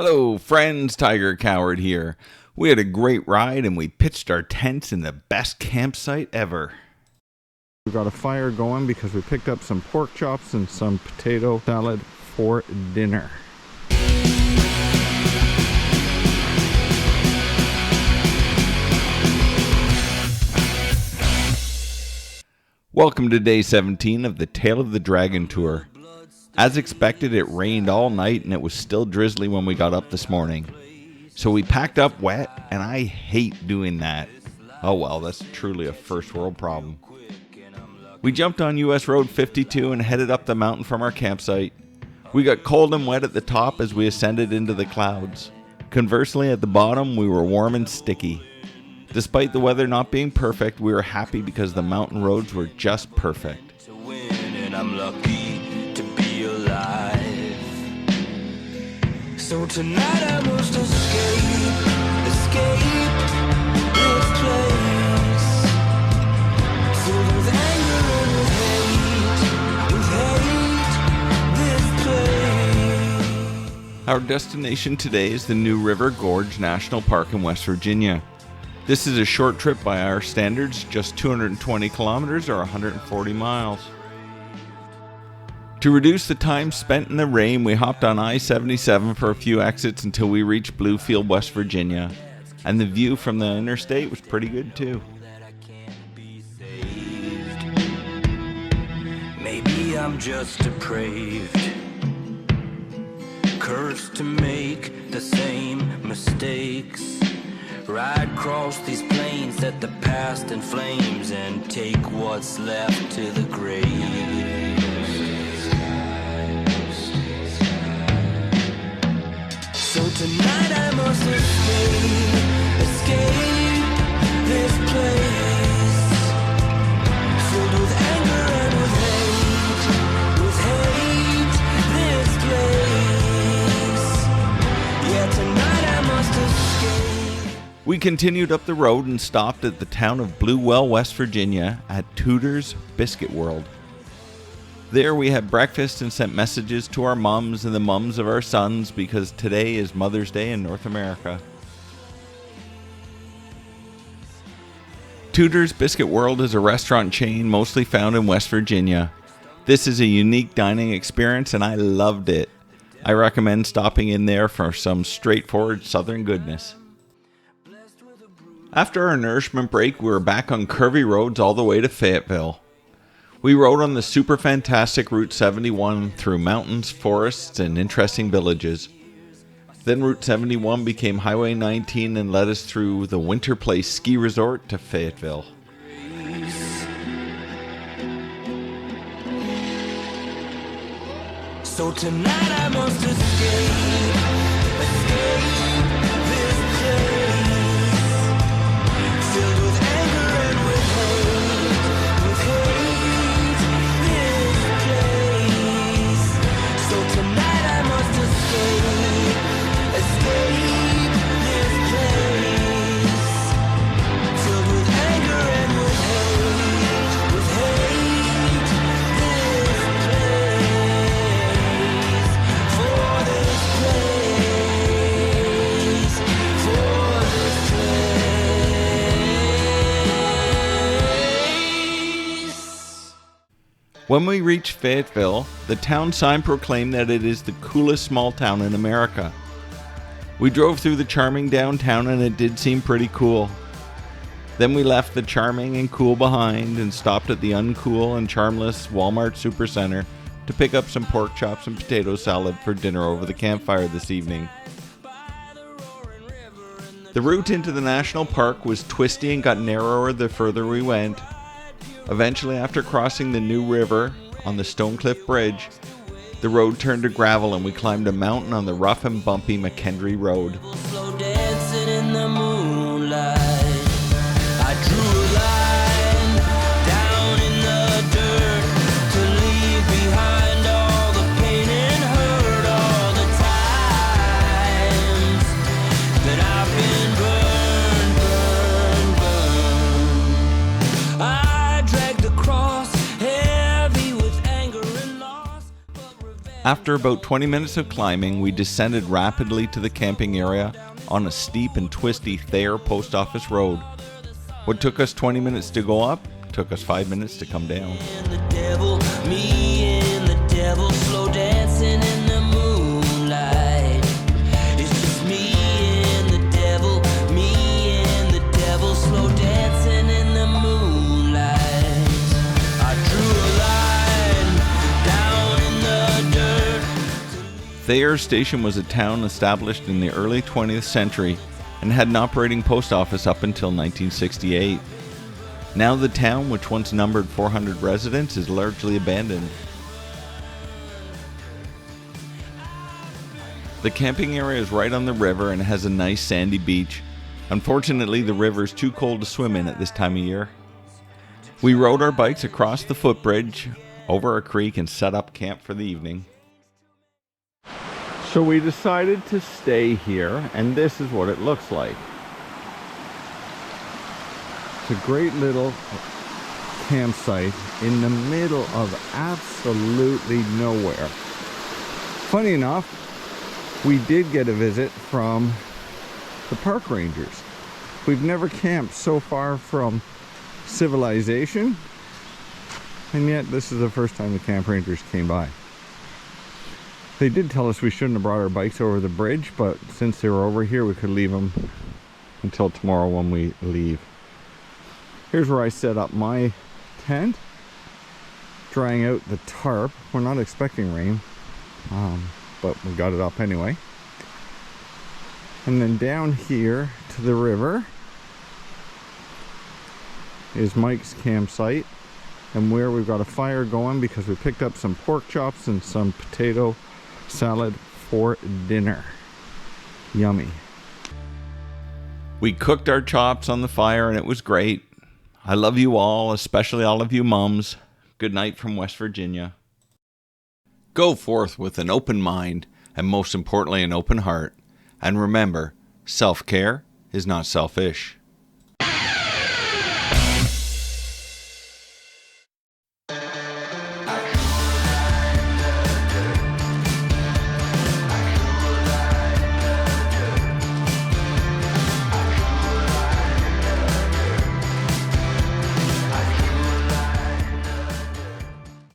Hello, friends. Tiger Coward here. We had a great ride and we pitched our tents in the best campsite ever. We got a fire going because we picked up some pork chops and some potato salad for dinner. Welcome to day 17 of the Tale of the Dragon Tour. As expected, it rained all night and it was still drizzly when we got up this morning. So we packed up wet, and I hate doing that. Oh well, that's truly a first world problem. We jumped on US Road 52 and headed up the mountain from our campsite. We got cold and wet at the top as we ascended into the clouds. Conversely, at the bottom, we were warm and sticky. Despite the weather not being perfect, we were happy because the mountain roads were just perfect. So tonight I must escape this place. Filled with anger and with hate this place. Our destination today is the New River Gorge National Park in West Virginia. This is a short trip by our standards, just 220 kilometers or 140 miles. To reduce the time spent in the rain, we hopped on I-77 for a few exits until we reached Bluefield, West Virginia. And the view from the interstate was pretty good too. Maybe I'm just depraved, cursed to make the same mistakes. Ride across these plains, set the past in flames, and take what's left to the grave. So tonight I must escape this place, filled with anger and with hate this place. Yeah, tonight I must escape. We continued up the road and stopped at the town of Bluewell, West Virginia at Tudor's Biscuit World. There we had breakfast and sent messages to our mums and the mums of our sons because today is Mother's Day in North America. Tudor's Biscuit World is a restaurant chain mostly found in West Virginia. This is a unique dining experience and I loved it. I recommend stopping in there for some straightforward southern goodness. After our nourishment break, we were back on curvy roads all the way to Fayetteville. We rode on the super fantastic Route 71 through mountains, forests, and interesting villages. Then Route 71 became Highway 19 and led us through the Winter Place Ski Resort to Fayetteville. So tonight I must escape this place, filled with anger and with hate this place. So tonight I must escape this place, filled with anger and with hate this place. For this place, When we reached Fayetteville, the town sign proclaimed that it is the coolest small town in America. We drove through the charming downtown and it did seem pretty cool. Then we left the charming and cool behind and stopped at the uncool and charmless Walmart Supercenter to pick up some pork chops and potato salad for dinner over the campfire this evening. The route into the national park was twisty and got narrower the further we went. Eventually, after crossing the New River on the Stonecliff Bridge, the road turned to gravel and we climbed a mountain on the rough and bumpy McKendree Road. slow dancing in the moonlight. I drew a line down in the dirt to leave behind all the pain and hurt, all the times that I've been burned. I dragged the cross heavy with anger and loss. After about 20 minutes of climbing, we descended rapidly to the camping area on a steep and twisty Thayer Post Office Road. What took us 20 minutes to go up took us 5 minutes to come down. And the devil, me and the devil, slow dancing in the moonlight. It's just me and the devil, slow dancing in the moonlight. I drew a line down in the dirt. Thayer Station was a town established in the early 20th century and had an operating post office up until 1968. Now the town, which once numbered 400 residents, is largely abandoned. The camping area is right on the river and has a nice sandy beach. Unfortunately, the river is too cold to swim in at this time of year. We rode our bikes across the footbridge, over a creek, and set up camp for the evening. So we decided to stay here, and this is what it looks like. It's a great little campsite in the middle of absolutely nowhere. Funny enough, we did get a visit from the park rangers. We've never camped so far from civilization, and yet this is the first time the camp rangers came by. They did tell us we shouldn't have brought our bikes over the bridge, but since they were over here, we could leave them until tomorrow when we leave. Here's where I set up my tent, drying out the tarp. We're not expecting rain, but we got it up anyway. And then down here to the river is Mike's campsite, and where we've got a fire going because we picked up some pork chops and some potato salad for dinner. Yummy. We cooked our chops on the fire and it was great. I love you all, especially all of you mums. Good night from West Virginia. Go forth with an open mind and most importantly an open heart. And remember, self-care is not selfish.